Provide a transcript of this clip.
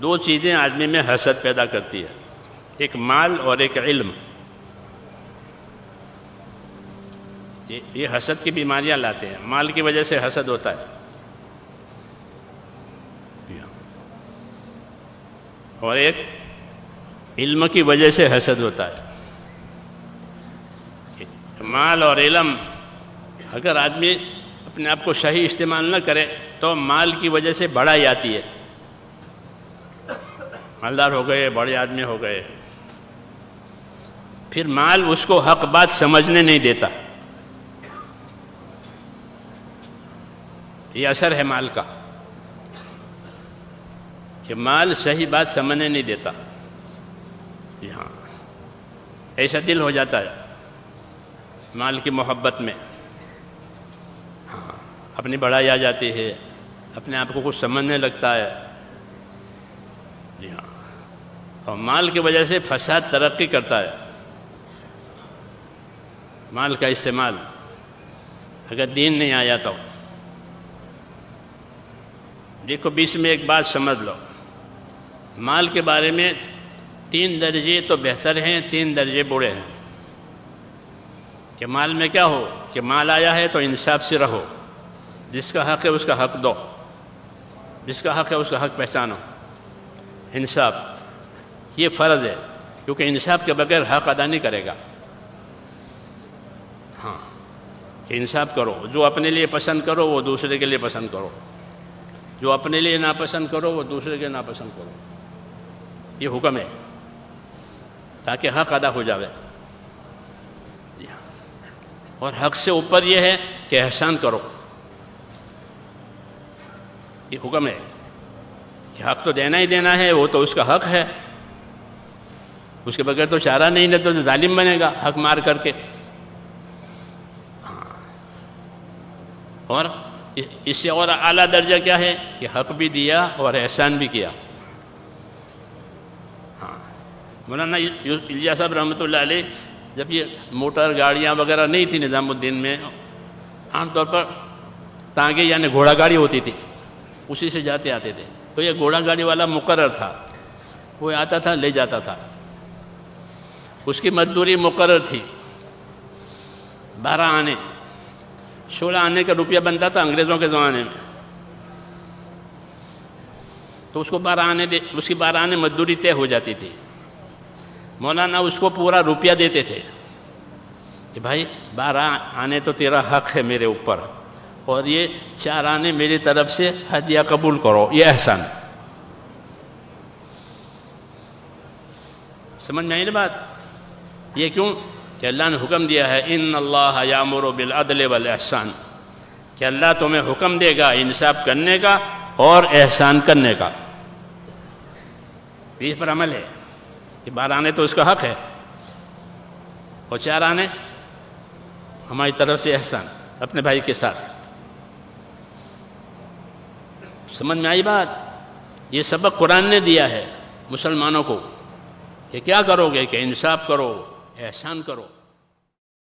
دو چیزیں آدمی میں حسد پیدا کرتی ہے، ایک مال اور ایک علم. یہ حسد کی بیماریاں لاتے ہیں. مال کی وجہ سے حسد ہوتا ہے، اور ایک علم کی وجہ سے حسد ہوتا ہے. مال اور علم، اگر آدمی اپنے آپ کو صحیح استعمال نہ کرے تو مال کی وجہ سے بڑائی آتی ہے. مالدار ہو گئے، بڑے آدمی ہو گئے، پھر مال اس کو حق بات سمجھنے نہیں دیتا. یہ اثر ہے مال کا کہ مال صحیح بات سمجھنے نہیں دیتا. جی ہاں، ایسا دل ہو جاتا ہے مال کی محبت میں. ہاں، اپنی بڑائی آ جاتی ہے، اپنے آپ کو کچھ سمجھنے لگتا ہے. جی ہاں، اور مال کی وجہ سے فساد ترقی کرتا ہے. مال کا استعمال اگر دین نہیں آیا تو دیکھو، بیچ میں ایک بات سمجھ لو، مال کے بارے میں 3 درجے تو بہتر ہیں، 3 درجے برے ہیں. کہ مال میں کیا ہو کہ مال آیا ہے تو انصاف سے رہو، جس کا حق ہے اس کا حق دو، جس کا حق ہے اس کا حق پہچانو. انصاف یہ فرض ہے، کیونکہ انصاف کے بغیر حق ادا نہیں کرے گا. ہاں، کہ انصاف کرو، جو اپنے لیے پسند کرو وہ دوسرے کے لیے پسند کرو، جو اپنے لیے ناپسند کرو وہ دوسرے کے ناپسند کرو. یہ حکم ہے تاکہ حق ادا ہو جاوے. اور حق سے اوپر یہ ہے کہ احسان کرو. یہ حکم ہے کہ حق تو دینا ہی دینا ہے، وہ تو اس کا حق ہے، اس کے بغیر تو چارہ نہیں ہے، تو ظالم بنے گا حق مار کر کے. اور اس سے اور اعلیٰ درجہ کیا ہے کہ حق بھی دیا اور احسان بھی کیا. ہاں، مولانا الیاس صاحب رحمۃ اللہ علیہ، جب یہ موٹر گاڑیاں وغیرہ نہیں تھی نظام الدین میں، عام طور پر تانگے یعنی گھوڑا گاڑی ہوتی تھی، اسی سے جاتے آتے تھے. تو یہ گھوڑا گاڑی والا مقرر تھا، وہ آتا تھا لے جاتا تھا، اس کی مزدوری مقرر تھی. 12 آنے 16 آنے کا روپیہ بنتا تھا انگریزوں کے زمانے میں. تو اس کو 12 آنے مزدوری طے ہو جاتی تھی. مولانا اس کو پورا روپیہ دیتے تھے کہ بھائی 12 آنے تو تیرا حق ہے میرے اوپر، اور یہ 4 آنے میری طرف سے ہدیہ قبول کرو. یہ احسان. سمجھ میں آئی نا بات؟ یہ کیوں کہ اللہ نے حکم دیا ہے ان اللہ یامر بالعدل والاحسان، کہ اللہ تمہیں حکم دے گا انصاف کرنے کا اور احسان کرنے کا. اس پر عمل ہے کہ 12 آنے تو اس کا حق ہے، اور 4 آنے ہماری طرف سے احسان اپنے بھائی کے ساتھ. سمجھ میں آئی بات؟ یہ سبق قرآن نے دیا ہے مسلمانوں کو کہ کیا کرو گے کہ انصاف کرو، احسان کرو.